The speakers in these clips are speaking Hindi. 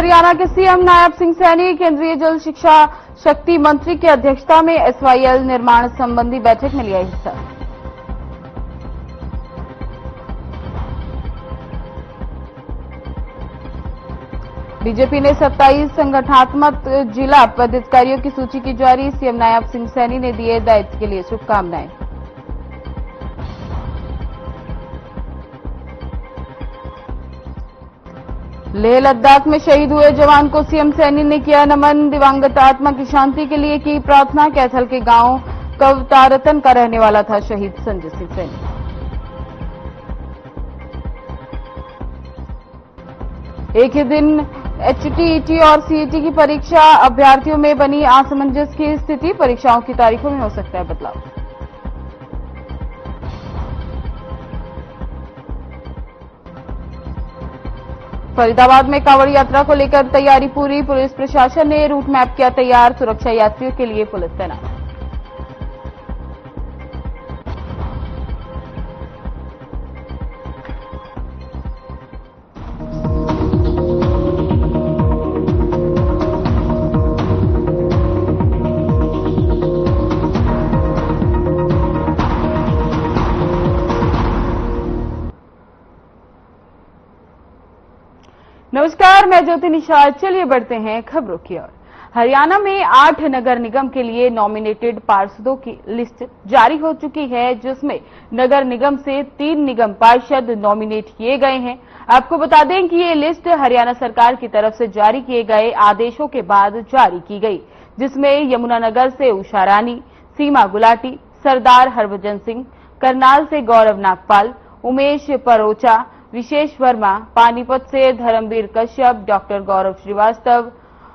हरियाणा के सीएम नायब सिंह सैनी केंद्रीय जल शिक्षा शक्ति मंत्री की अध्यक्षता में एसवाईएल निर्माण संबंधी बैठक में लिया हिस्सा। बीजेपी ने 27 संगठनात्मक जिला पदाधिकारियों की सूची की जारी। सीएम नायब सिंह सैनी ने दिए दायित्व के लिए शुभकामनाएं। लेह लद्दाख में शहीद हुए जवान को सीएम सैनी ने किया नमन। दिवंगत आत्मा की शांति के लिए की प्रार्थना। कैथल के गांव कवतारतन का रहने वाला था शहीद संजय सिंह सैनी। एक ही दिन एचटीईटी और सीईटी की परीक्षा, अभ्यर्थियों में बनी असमंजस की स्थिति। परीक्षाओं की तारीखों में हो सकता है बदलाव। फरीदाबाद में कांवड़ यात्रा को लेकर तैयारी पूरी। पुलिस प्रशासन ने रूट मैप किया तैयार। सुरक्षा यात्रियों के लिए पुलिस तैनात। नमस्कार, मैं ज्योति निषाद। चलिए बढ़ते हैं खबरों की ओर। हरियाणा में 8 नगर निगम के लिए नॉमिनेटेड पार्षदों की लिस्ट जारी हो चुकी है, जिसमें नगर निगम से 3 निगम पार्षद नॉमिनेट किए गए हैं। आपको बता दें कि ये लिस्ट हरियाणा सरकार की तरफ से जारी किए गए आदेशों के बाद जारी की गई, जिसमें यमुनानगर से उषा रानी, सीमा गुलाटी, सरदार हरभजन सिंह, करनाल से गौरव नागपाल, उमेश परोचा, विशेष वर्मा, पानीपत से धर्मवीर कश्यप, डॉक्टर गौरव श्रीवास्तव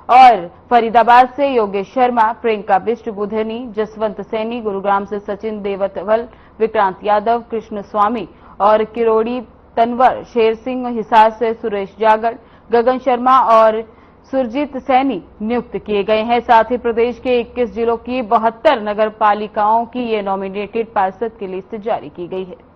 और फरीदाबाद से योगेश शर्मा, प्रियंका बिष्ट बुधनी, जसवंत सैनी, गुरुग्राम से सचिन देवतवल, विक्रांत यादव, कृष्ण स्वामी और किरोड़ी तनवर, शेर सिंह, हिसार से सुरेश जागड़, गगन शर्मा और सुरजीत सैनी नियुक्त किए गए हैं। साथ ही प्रदेश के 21 जिलों की 72 नगर पालिकाओं की ये नॉमिनेटेड पार्षद की लिस्ट जारी की गई है।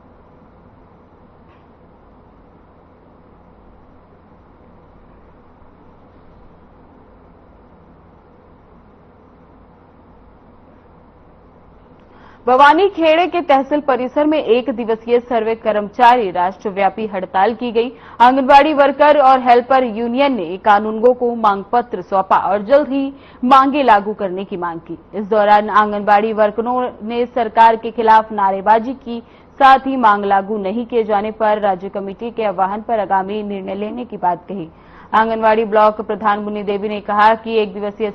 बवानी खेड़े के तहसील परिसर में 1 दिवसीय सर्वे कर्मचारी राष्ट्रव्यापी हड़ताल की गई। आंगनबाड़ी वर्कर और हेल्पर यूनियन ने कानूनगो को मांग पत्र सौंपा और जल्द ही मांगे लागू करने की मांग की। इस दौरान आंगनबाड़ी वर्करों ने सरकार के खिलाफ नारेबाजी की, साथ ही मांग लागू नहीं किए जाने पर राज्य कमेटी के आह्वान पर आगामी निर्णय लेने की बात कही। आंगनबाड़ी ब्लॉक प्रधान मुन्नी देवी ने कहा कि 1 दिवसीय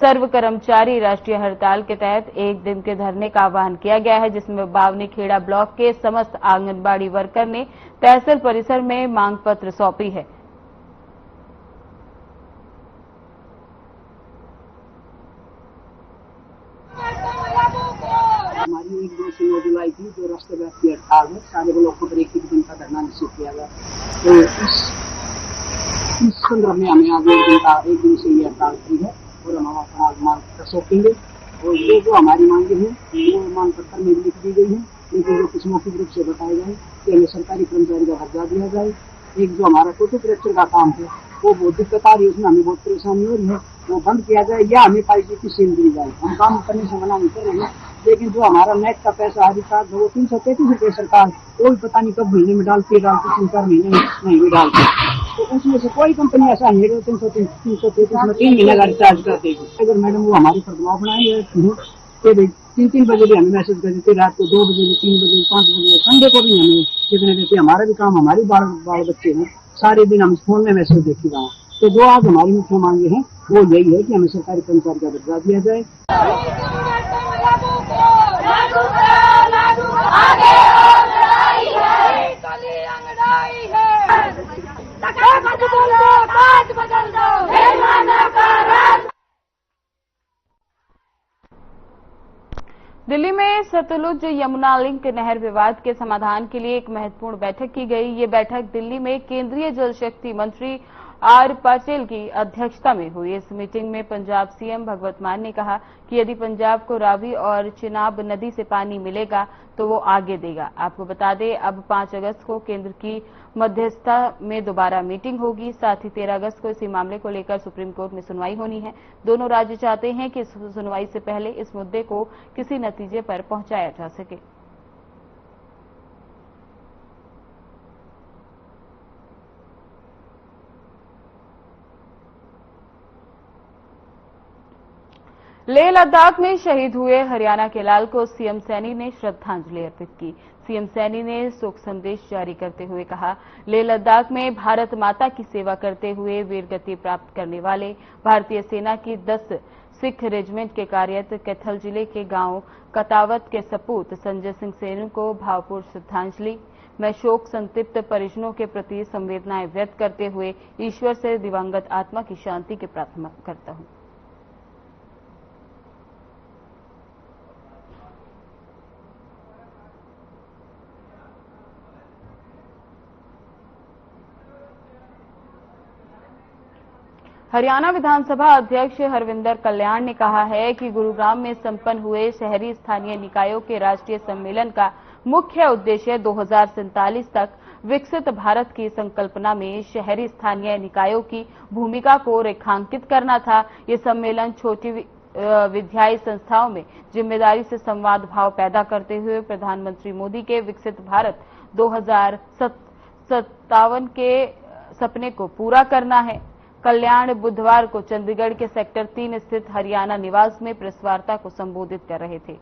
सर्व कर्मचारी राष्ट्रीय हड़ताल के तहत 1 दिन के धरने का आह्वान किया गया है, जिसमें बावनी खेड़ा ब्लॉक के समस्त आंगनबाड़ी वर्कर ने तहसील परिसर में मांग पत्र सौंपी है। हमारी 1-2 जुलाई की जो राष्ट्रव्यापी हड़ताल है, सारे ब्लॉकों पर 1 दिन का धरना निश्चित किया गया। तो इस संदर्भ में हमें आज 1 दिन से ये हड़ताल की है और हम अपना मांग पत्र सौंपेंगे। और ये जो हमारी मांगे हैं वो मांग पत्र में लिख दी गई है, लेकिन जो कुछ मौखिक रूप से बताया जाए कि हमें सरकारी कर्मचारी का दर्जा दिया जाए। एक जो हमारा फोटो कैप्चर का काम है वो बहुत दिक्कत आ रही है, उसमें हमें बहुत परेशानी हो रही है, वो बंद किया जाए या हमें 5G की सील दी जाए। हम काम करने से मना नहीं कर रहे हैं, लेकिन जो हमारा नेट का पैसा हर साल वो 333 रुपये सरकार वो भी पता नहीं कब महीने में डालती 3-4 महीने में नहीं भी डालती। तो उसमें से कोई कंपनी ऐसा नहीं है 333 में 3 महीने का रिचार्ज कर देगी। अगर मैडम वो हमारे पर दबाव बनाएंगे तो 3 बजे भी हमें मैसेज कर देते, रात को 2 बजे, 3 बजे, 5 बजे, संडे को भी हमें कितने देते। हमारा भी काम, हमारी बाल बच्चे हैं, सारे दिन हम फोन में मैसेज देखी जाओ। तो जो आज हमारी मुख्य मांगे हैं वो यही है कि हमें सरकारी कर्मचारी का दर्जा दिया जाए। दिल्ली में सतलुज यमुना लिंक नहर विवाद के समाधान के लिए एक महत्वपूर्ण बैठक की गई। ये बैठक दिल्ली में केंद्रीय जल शक्ति मंत्री आर पाटिल की अध्यक्षता में हुई। इस मीटिंग में पंजाब सीएम भगवंत मान ने कहा कि यदि पंजाब को रावी और चिनाब नदी से पानी मिलेगा तो वो आगे देगा। आपको बता दें, अब 5 अगस्त को केंद्र की मध्यस्थता में दोबारा मीटिंग होगी। साथ ही 13 अगस्त को इसी मामले को लेकर सुप्रीम कोर्ट में सुनवाई होनी है। दोनों राज्य चाहते हैं कि इस सुनवाई से पहले इस मुद्दे को किसी नतीजे पर पहुंचाया जा सके। लेह लद्दाख में शहीद हुए हरियाणा के लाल को सीएम सैनी ने श्रद्धांजलि अर्पित की। सीएम सैनी ने शोक संदेश जारी करते हुए कहा, लेह लद्दाख में भारत माता की सेवा करते हुए वीरगति प्राप्त करने वाले भारतीय सेना की 10 सिख रेजिमेंट के कार्यरत कैथल जिले के गांव कतावत के सपूत संजय सिंह सेन को भावपूर्ण श्रद्धांजलि। मैं शोक संतप्त परिजनों के प्रति संवेदनाएं व्यक्त करते हुए ईश्वर से दिवंगत आत्मा की शांति की प्रार्थना करता हूं। हरियाणा विधानसभा अध्यक्ष हरविंदर कल्याण ने कहा है कि गुरुग्राम में संपन्न हुए शहरी स्थानीय निकायों के राष्ट्रीय सम्मेलन का मुख्य उद्देश्य 2047 तक विकसित भारत की संकल्पना में शहरी स्थानीय निकायों की भूमिका को रेखांकित करना था। ये सम्मेलन छोटी विधायी संस्थाओं में जिम्मेदारी से संवाद भाव पैदा करते हुए प्रधानमंत्री मोदी के विकसित भारत 2057 के सपने को पूरा करना है। कल्याण बुधवार को चंडीगढ़ के सेक्टर 3 स्थित हरियाणा निवास में प्रेस वार्ता को संबोधित कर रहे थे।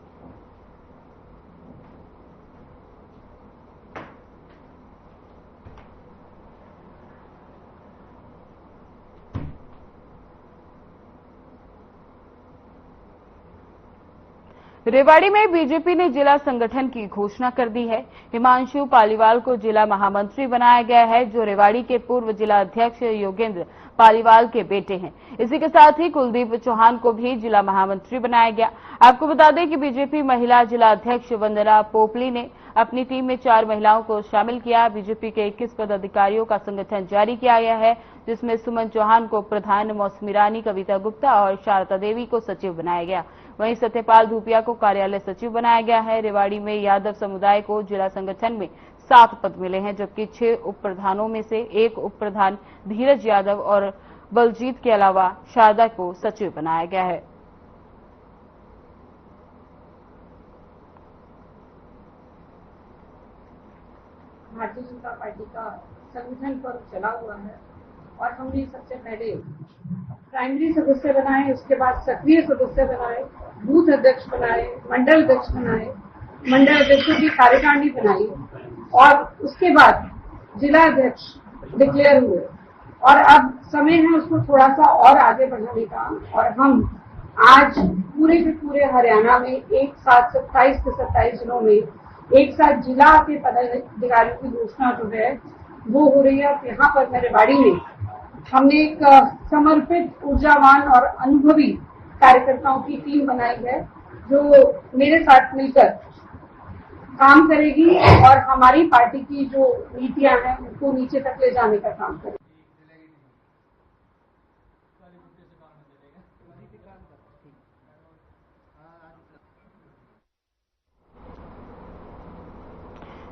रेवाड़ी में बीजेपी ने जिला संगठन की घोषणा कर दी है। हिमांशु पालीवाल को जिला महामंत्री बनाया गया है, जो रेवाड़ी के पूर्व जिला अध्यक्ष योगेंद्र पालीवाल के बेटे हैं। इसी के साथ ही कुलदीप चौहान को भी जिला महामंत्री बनाया गया। आपको बता दें कि बीजेपी महिला जिला अध्यक्ष वंदना पोपली ने अपनी टीम में 4 महिलाओं को शामिल किया। बीजेपी के 21 पदाधिकारियों का संगठन जारी किया गया है, जिसमें सुमन चौहान को प्रधान, मौसमी रानी, कविता गुप्ता और शारदा देवी को सचिव बनाया गया। वहीं सत्यपाल धूपिया को कार्यालय सचिव बनाया गया है। रेवाड़ी में यादव समुदाय को जिला संगठन में 7 पद मिले हैं, जबकि 6 उप प्रधानों में से 1 उप प्रधान धीरज यादव और बलजीत के अलावा शारदा को सचिव बनाया गया है। भारतीय जनता पार्टी का संगठन पर्व चला हुआ है और हमने सबसे पहले प्राइमरी सदस्य बनाए, उसके बाद सक्रिय सदस्य बनाए, बूथ अध्यक्ष बनाए, मंडल अध्यक्ष बनाए, मंडल अध्यक्षों की कार्यकारिणी बनाई और उसके बाद जिला अध्यक्ष डिक्लेयर हुए। और अब समय है उसको थोड़ा सा और आगे बढ़ाने का और हम आज पूरे के पूरे हरियाणा में एक साथ 27 के 27 जिलों में एक साथ जिला के पदाधिकारियों की घोषणा जो है वो हो रही है। यहाँ पर मेरे रेवाड़ी में हमने एक समर्पित, ऊर्जावान और अनुभवी कार्यकर्ताओं की टीम बनाई है, जो मेरे साथ मिलकर काम करेगी और हमारी पार्टी की जो नीतियां हैं उनको नीचे तक ले जाने का काम करेगी।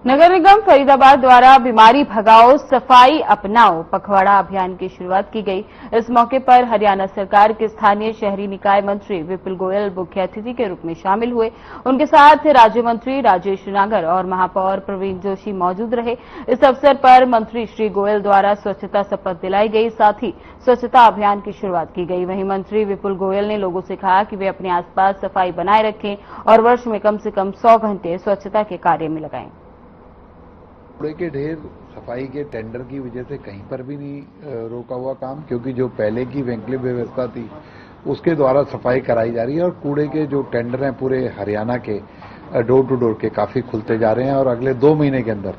नगर निगम फरीदाबाद द्वारा बीमारी भगाओ सफाई अपनाओ पखवाड़ा अभियान की शुरुआत की गई। इस मौके पर हरियाणा सरकार के स्थानीय शहरी निकाय मंत्री विपुल गोयल मुख्य अतिथि के रूप में शामिल हुए। उनके साथ राज्य मंत्री राजेश नागर और महापौर प्रवीण जोशी मौजूद रहे। इस अवसर पर मंत्री श्री गोयल द्वारा स्वच्छता शपथ दिलाई गई, साथ ही स्वच्छता अभियान की शुरुआत की गई। वहीं मंत्री विपुल गोयल ने लोगों से कहा कि वे अपने आसपास सफाई बनाए रखें और वर्ष में कम से कम 100 घंटे स्वच्छता के कार्य में लगाएं। कूड़े के ढेर सफाई के टेंडर की वजह से कहीं पर भी नहीं रोका हुआ काम, क्योंकि जो पहले की वैकल्पिक व्यवस्था थी उसके द्वारा सफाई कराई जा रही है और कूड़े के जो टेंडर हैं पूरे हरियाणा के डोर टू डोर के काफी खुलते जा रहे हैं और अगले 2 महीने के अंदर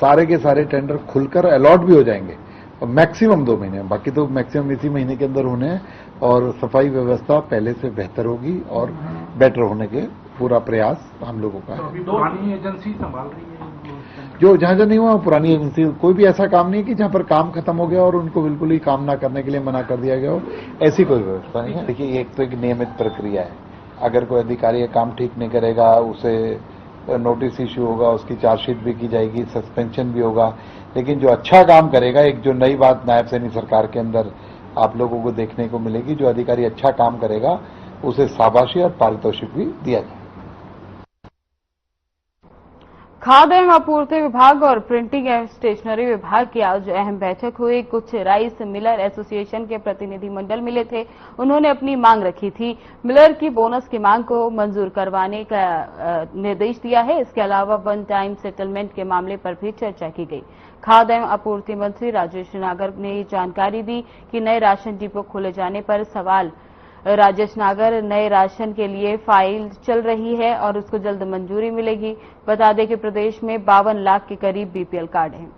सारे के सारे टेंडर खुलकर अलॉट भी हो जाएंगे। मैक्सिमम 2 महीने, बाकी तो मैक्सिमम इसी महीने के अंदर होने हैं और सफाई व्यवस्था पहले से बेहतर होगी और बेटर होने के पूरा प्रयास हम लोगों का है। पानी एजेंसी संभाल रही है। जो जहां जहां नहीं हुआ पुरानी एजेंसी, कोई भी ऐसा काम नहीं है कि जहां पर काम खत्म हो गया और उनको बिल्कुल ही काम ना करने के लिए मना कर दिया गया हो, ऐसी कोई व्यवस्था नहीं है। देखिए, एक तो एक नियमित प्रक्रिया है। अगर कोई अधिकारी काम ठीक नहीं करेगा, उसे नोटिस इश्यू होगा, उसकी चार्जशीट भी की जाएगी, सस्पेंशन भी होगा। लेकिन जो अच्छा काम करेगा, एक जो नई बात नायब सैनी सरकार के अंदर आप लोगों को देखने को मिलेगी, जो अधिकारी अच्छा काम करेगा उसे शाबाशी और पारितोषिक भी दिया जाए। खाद्य एवं आपूर्ति विभाग और प्रिंटिंग एवं स्टेशनरी विभाग की आज अहम बैठक हुई। कुछ राइस मिलर एसोसिएशन के प्रतिनिधि मंडल मिले थे। उन्होंने अपनी मांग रखी थी। मिलर की बोनस की मांग को मंजूर करवाने का निर्देश दिया है। इसके अलावा वन टाइम सेटलमेंट के मामले पर भी चर्चा की गई। खाद्य एवं आपूर्ति मंत्री राजेश नागर ने जानकारी दी कि नए राशन डिपो खोले जाने पर सवाल। राजेश नागर, नए राशन के लिए फाइल चल रही है और उसको जल्द मंजूरी मिलेगी। बता दें कि प्रदेश में 52 लाख के करीब बीपीएल कार्ड हैं।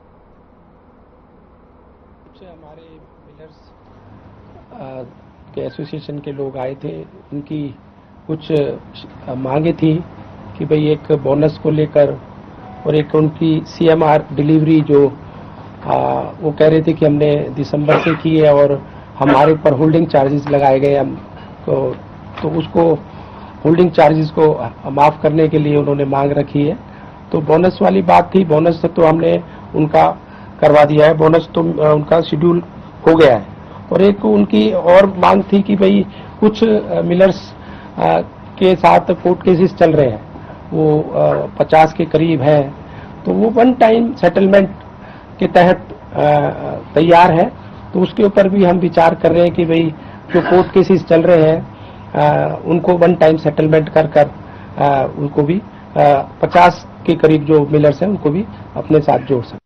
हमारे मिलर्स के एसोसिएशन के लोग आए थे। उनकी कुछ मांगे थी कि भाई एक बोनस को लेकर और एक उनकी सीएमआर डिलीवरी जो वो कह रहे थे कि हमने दिसंबर से की है और हमारे ऊपर होल्डिंग चार्जेस लगाए गए। हम तो उसको होल्डिंग चार्जेस को माफ करने के लिए उन्होंने मांग रखी है। तो बोनस वाली बात थी। बोनस तो हमने उनका करवा दिया है। बोनस तो उनका शेड्यूल हो गया है। और एक उनकी और मांग थी कि भाई कुछ मिलर्स के साथ कोर्ट केसेस चल रहे हैं, वो 50 के करीब है। तो वो वन टाइम सेटलमेंट के तहत तैयार है। तो उसके ऊपर भी हम विचार कर रहे हैं कि भाई जो कोर्ट केसेस चल रहे हैं उनको वन टाइम सेटलमेंट कर उनको भी 50 के करीब जो मिलर्स हैं उनको भी अपने साथ जोड़ सकते।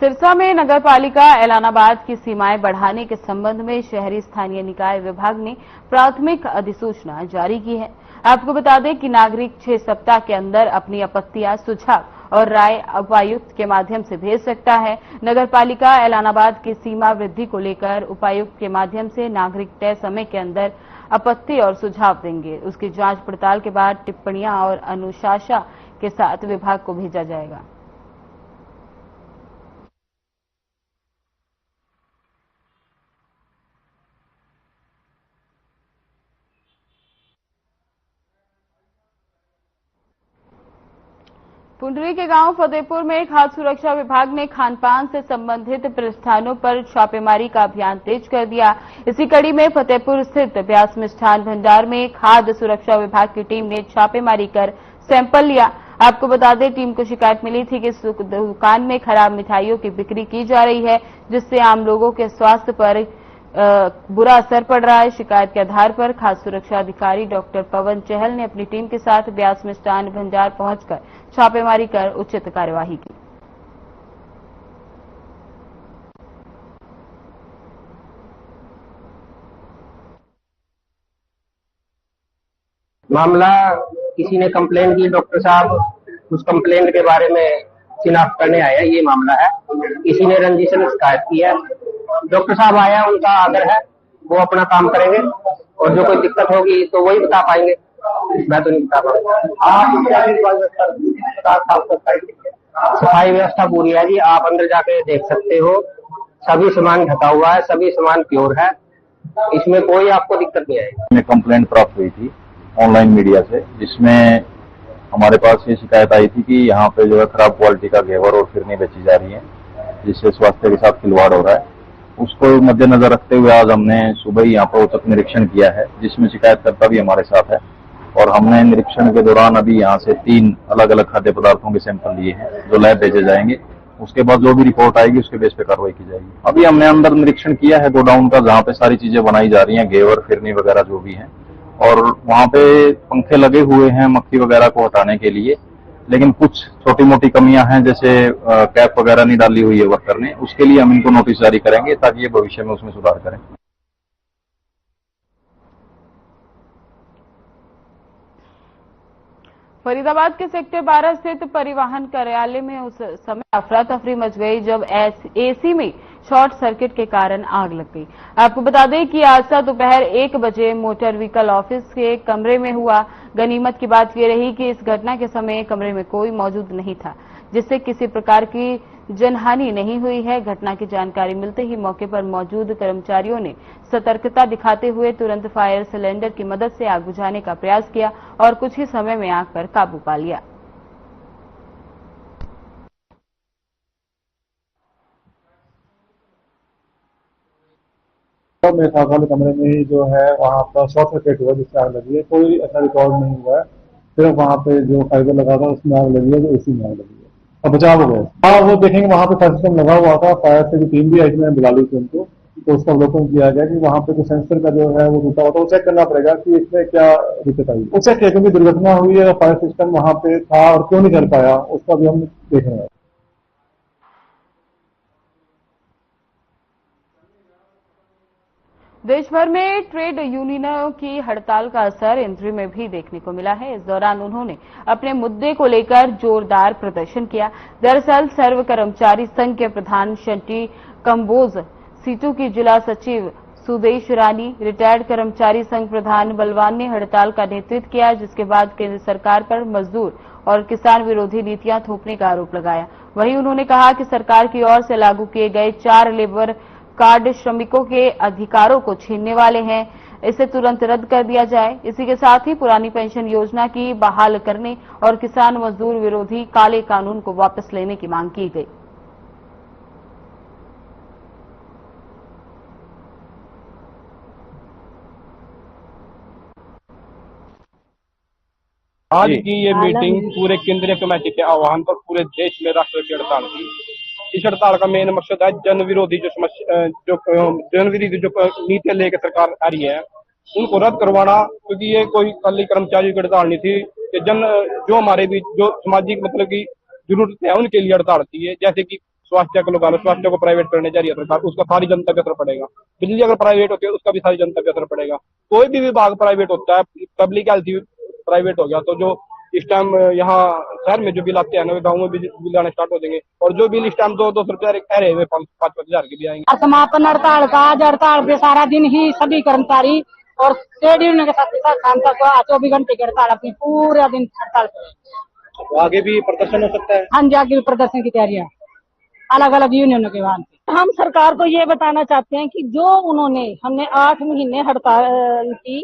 सिरसा में नगरपालिका ऐलानाबाद की सीमाएं बढ़ाने के संबंध में शहरी स्थानीय निकाय विभाग ने प्राथमिक अधिसूचना जारी की है। आपको बता दें कि नागरिक 6 सप्ताह के अंदर अपनी आपत्तियां, सुझाव और राय उपायुक्त के माध्यम से भेज सकता है। नगरपालिका ऐलानाबाद की सीमा वृद्धि को लेकर उपायुक्त के माध्यम से नागरिक तय समय के अंदर आपत्ति और सुझाव देंगे। उसकी जांच पड़ताल के बाद टिप्पणियां और अनुशंसा के साथ विभाग को भेजा जाएगा। पुंडरी के गांव फतेहपुर में खाद्य सुरक्षा विभाग ने खानपान से संबंधित प्रतिष्ठानों पर छापेमारी का अभियान तेज कर दिया। इसी कड़ी में फतेहपुर स्थित व्यास मिष्ठान भंडार में खाद्य सुरक्षा विभाग की टीम ने छापेमारी कर सैंपल लिया। आपको बता दें, टीम को शिकायत मिली थी कि दुकान में खराब मिठाइयों की बिक्री की जा रही है, जिससे आम लोगों के स्वास्थ्य पर बुरा असर पड़ रहा है। शिकायत के आधार पर खाद्य सुरक्षा अधिकारी डॉक्टर पवन चहल ने अपनी टीम के साथ व्यास मिष्ठान भंडार पहुंचकर छापेमारी कर उचित कार्यवाही की। मामला किसी ने कंप्लेन की, डॉक्टर साहब उस कंप्लेन के बारे में शिनाख्त करने आया। ये मामला है, किसी ने रंजिश ने शिकायत की है। डॉक्टर साहब आया, उनका आदर है, वो अपना काम करेंगे और जो कोई दिक्कत होगी तो वही बता पाएंगे, मैं तो नहीं बता पाऊंगा। सफाई व्यवस्था पूरी है जी, आप अंदर जाके देख सकते हो। सभी सामान ढका हुआ है, सभी सामान प्योर है, इसमें कोई आपको दिक्कत नहीं आएगी। कंप्लेंट प्राप्त हुई थी ऑनलाइन मीडिया से, जिसमें हमारे पास ये शिकायत आई थी कि यहाँ पे जो है खराब क्वालिटी का घेवर और फिरनी बेची जा रही है, जिससे स्वास्थ्य के साथ खिलवाड़ हो रहा है। उसको मद्देनजर रखते हुए आज हमने सुबह ही यहाँ पर औचक निरीक्षण किया है, जिसमें शिकायतकर्ता भी हमारे साथ है। और हमने निरीक्षण के दौरान अभी यहाँ से 3 अलग अलग खाद्य पदार्थों के सैंपल लिए हैं, जो लैब भेजे जाएंगे। उसके बाद जो भी रिपोर्ट आएगी उसके बेस पे कार्रवाई की जाएगी। अभी हमने अंदर निरीक्षण किया है गोडाउन का, जहाँ पे सारी चीजें बनाई जा रही हैं, घेवर फिरनी वगैरह जो भी है। और वहाँ पे पंखे लगे हुए हैं मक्खी वगैरह को हटाने के लिए, लेकिन कुछ छोटी मोटी कमियां हैं, जैसे कैप वगैरह नहीं डाली हुई है वर्कर ने। उसके लिए हम इनको नोटिस जारी करेंगे ताकि ये भविष्य में उसमें सुधार करें। फरीदाबाद के सेक्टर 12 स्थित परिवहन कार्यालय में उस समय अफरा तफरी मच गई जब एसी में शॉर्ट सर्किट के कारण आग लग गई। आपको बता दें कि हादसा दोपहर 1 बजे मोटर व्हीकल ऑफिस के कमरे में हुआ। गनीमत की बात यह रही कि इस घटना के समय कमरे में कोई मौजूद नहीं था, जिससे किसी प्रकार की जनहानि नहीं हुई है। घटना की जानकारी मिलते ही मौके पर मौजूद कर्मचारियों ने सतर्कता दिखाते हुए तुरंत फायर सिलेंडर की मदद से आग बुझाने का प्रयास किया और कुछ ही समय में आग पर काबू पा लिया। मेरे साथ वाले कमरे में ही जो है वहाँ पर शॉर्ट सर्किट हुआ जिससे आग लगी है। कोई ऐसा रिकॉर्ड नहीं हुआ है, सिर्फ वहाँ पे जो फाइबर लगा था उसमें आग लगी है, जो एसी में आग लगी है और बचाव हो गया। हाँ, वो देखेंगे वहाँ पे फायर सिस्टम लगा हुआ था, फायर से जो टीम भी आई थी मैंने बुला ली थी उनको, तो उसका अवलोकन किया गया कि वहाँ पे जो सेंसर का जो है वो टूटा हुआ था, वो चेक करना पड़ेगा कि इसमें क्या दिक्कत आई। वो चेक किया क्योंकि दुर्घटना हुई है, फायर सिस्टम वहाँ पे था और क्यों नहीं कर पाया उसका भी हम देख रहे हैं। देश भर में ट्रेड यूनियनों की हड़ताल का असर इंद्री में भी देखने को मिला है। इस दौरान उन्होंने अपने मुद्दे को लेकर जोरदार प्रदर्शन किया। दरअसल सर्व कर्मचारी संघ के प्रधान शंटी कंबोज, सीटू की जिला सचिव सुदेश रानी, रिटायर्ड कर्मचारी संघ प्रधान बलवान ने हड़ताल का नेतृत्व किया, जिसके बाद केंद्र सरकार पर मजदूर और किसान विरोधी नीतियां थोपने का आरोप लगाया। वहीं उन्होंने कहा कि सरकार की ओर से लागू किए गए 4 लेबर कार्ड श्रमिकों के अधिकारों को छीनने वाले हैं, इसे तुरंत रद्द कर दिया जाए। इसी के साथ ही पुरानी पेंशन योजना की बहाल करने और किसान मजदूर विरोधी काले कानून को वापस लेने की मांग की गई। आज की ये मीटिंग पूरे केंद्रीय कमेटी के आह्वान पर पूरे देश में राष्ट्रव्यापी हड़ताल थी। इस हड़ताल का मेन मकसद है जन विरोधी जो नीतियां लेकर सरकार आ रही है उनको रद्द करवाना, क्योंकि ये कोई खाली कर्मचारियों की हड़ताल नहीं थी, कि जो हमारे भी जो सामाजिक मतलब की जरूरत है उनके लिए हड़ताल थी। जैसे कि स्वास्थ्य को लगा लो, स्वास्थ्य को प्राइवेट करने जा रही है सरकार, उसका सारी जनता पे असर पड़ेगा। बिजली अगर प्राइवेट होती है उसका भी सारी जनता पे असर पड़ेगा। कोई भी विभाग प्राइवेट होता है, पब्लिक हेल्थ प्राइवेट हो गया, तो जो इस टाइम यहाँ शहर में जो बिल आते हैं ना, गाँव में भी बिल आने स्टार्ट हो जाएंगे और जो बिल इस टाइम 200 रुपये कह रहे हैं 5-5 हजार के भी आएंगे। समापन हड़ताल का आज हड़ताल पे सारा दिन ही सभी कर्मचारी और ट्रेड यूनियन के साथ शाम तक 24 घंटे की हड़ताल, अपनी पूरा दिन हड़ताल पे। तो आगे भी प्रदर्शन हो सकता है? हाँ जी, आगे भी प्रदर्शन की तैयारियां अलग अलग यूनियनों के बाद। हम सरकार को ये बताना चाहते हैं कि जो हमने 8 महीने हड़ताल की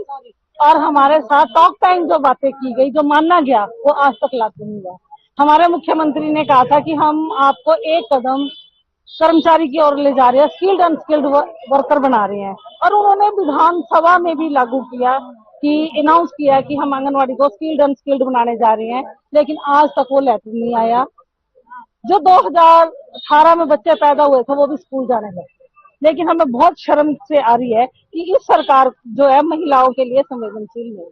और हमारे साथ टॉक टाइम जो बातें की गई, जो माना गया, वो आज तक लागू नहीं हुआ। हमारे मुख्यमंत्री ने कहा था कि हम आपको एक कदम कर्मचारी की ओर ले जा रहे हैं, स्किल्ड अनस्किल्ड वर्कर बना रहे हैं, और उन्होंने विधानसभा में भी लागू किया कि अनाउंस किया कि हम आंगनवाड़ी को स्किल्ड अनस्किल्ड बनाने जा रहे हैं, लेकिन आज तक वो लेटर नहीं आया। जो 2018 में बच्चे पैदा हुए थे वो भी स्कूल जाने लगे, लेकिन हमें बहुत शर्म से आ रही है कि इस सरकार जो है महिलाओं के लिए संवेदनशील नहीं।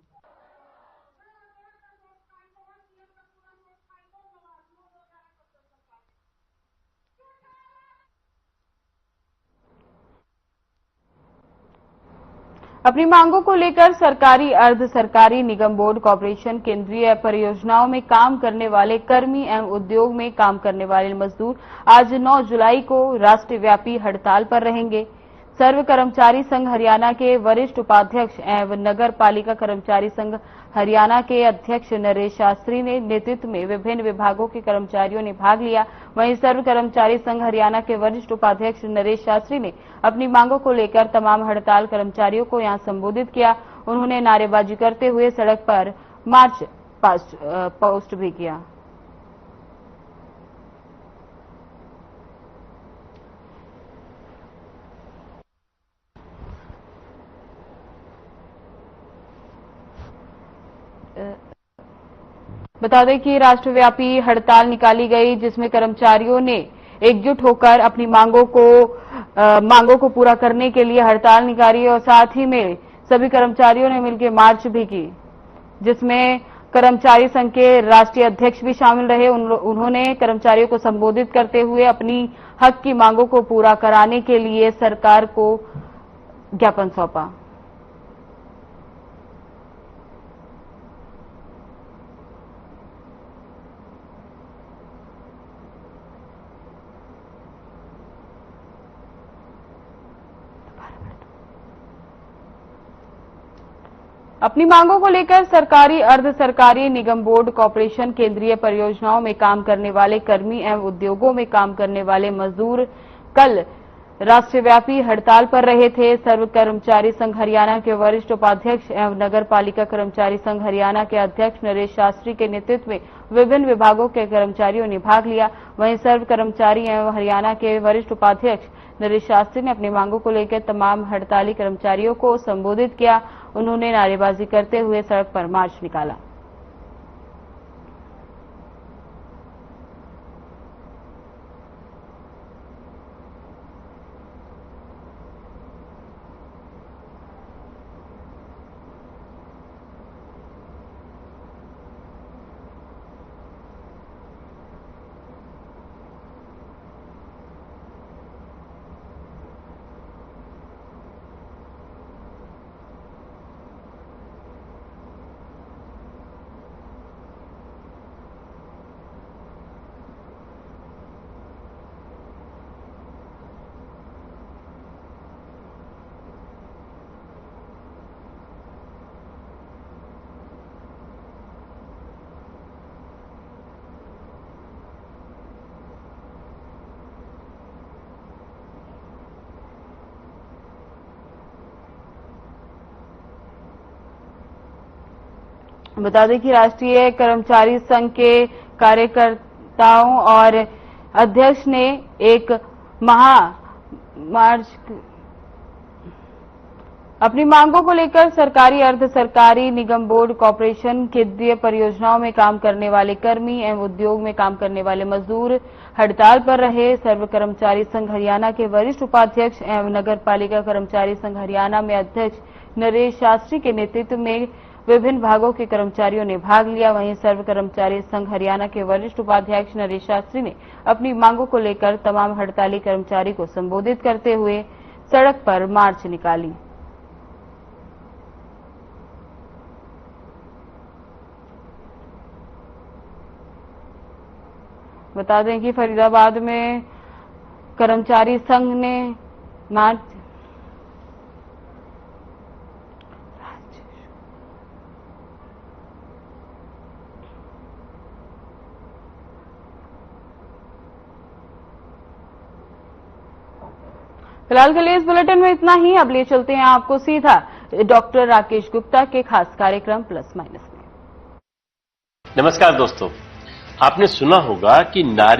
अपनी मांगों को लेकर सरकारी, अर्ध सरकारी, निगम, बोर्ड, कॉर्पोरेशन, केंद्रीय परियोजनाओं में काम करने वाले कर्मी एवं उद्योग में काम करने वाले मजदूर आज 9 जुलाई को राष्ट्रव्यापी हड़ताल पर रहेंगे। सर्व कर्मचारी संघ हरियाणा के वरिष्ठ उपाध्यक्ष एवं नगर पालिका कर्मचारी संघ हरियाणा के अध्यक्ष नरेश शास्त्री ने नेतृत्व में विभिन्न विभागों के कर्मचारियों ने भाग लिया। वहीं सर्व कर्मचारी संघ हरियाणा के वरिष्ठ उपाध्यक्ष नरेश शास्त्री ने अपनी मांगों को लेकर तमाम हड़ताल कर्मचारियों को यहां संबोधित किया। उन्होंने नारेबाजी करते हुए सड़क पर मार्च पास्ट भी किया। बता दें कि राष्ट्रव्यापी हड़ताल निकाली गई, जिसमें कर्मचारियों ने एकजुट होकर अपनी मांगों को पूरा करने के लिए हड़ताल निकाली और साथ ही में सभी कर्मचारियों ने मिलकर मार्च भी की, जिसमें कर्मचारी संघ के राष्ट्रीय अध्यक्ष भी शामिल रहे। उन्होंने कर्मचारियों को संबोधित करते हुए अपनी हक की मांगों को पूरा कराने के लिए सरकार को ज्ञापन सौंपा। अपनी मांगों को लेकर सरकारी, अर्ध सरकारी, निगम, बोर्ड, कॉर्पोरेशन, केंद्रीय परियोजनाओं में काम करने वाले कर्मी एवं उद्योगों में काम करने वाले मजदूर कल राष्ट्रव्यापी हड़ताल पर रहे थे। सर्व कर्मचारी संघ हरियाणा के वरिष्ठ उपाध्यक्ष एवं नगर पालिका कर्मचारी संघ हरियाणा के अध्यक्ष नरेश शास्त्री के नेतृत्व में विभिन्न विभागों के कर्मचारियों ने भाग लिया। वहीं सर्व कर्मचारी एवं हरियाणा के वरिष्ठ उपाध्यक्ष नरेश शास्त्री ने अपनी मांगों को लेकर तमाम हड़ताली कर्मचारियों को संबोधित किया। उन्होंने नारेबाजी करते हुए सड़क पर मार्च निकाला। बता दें कि राष्ट्रीय कर्मचारी संघ के कार्यकर्ताओं और अध्यक्ष ने एक महामार्च अपनी मांगों को लेकर सरकारी, अर्ध सरकारी, निगम, बोर्ड, कॉर्पोरेशन, केंद्रीय परियोजनाओं में काम करने वाले कर्मी एवं उद्योग में काम करने वाले मजदूर हड़ताल पर रहे। सर्व कर्मचारी संघ हरियाणा के वरिष्ठ उपाध्यक्ष एवं नगर पालिका कर्मचारी संघ हरियाणा में अध्यक्ष नरेश शास्त्री के नेतृत्व में विभिन्न भागों के कर्मचारियों ने भाग लिया। वहीं सर्व कर्मचारी संघ हरियाणा के वरिष्ठ उपाध्यक्ष नरेश शास्त्री ने अपनी मांगों को लेकर तमाम हड़ताली कर्मचारी को संबोधित करते हुए सड़क पर मार्च निकाली। बता दें कि फरीदाबाद में कर्मचारी संघ ने मार्च फिलहाल के लिए इस बुलेटिन में इतना ही। अब ले चलते हैं आपको सीधा डॉक्टर राकेश गुप्ता के खास कार्यक्रम प्लस माइनस में। नमस्कार दोस्तों, आपने सुना होगा कि नारी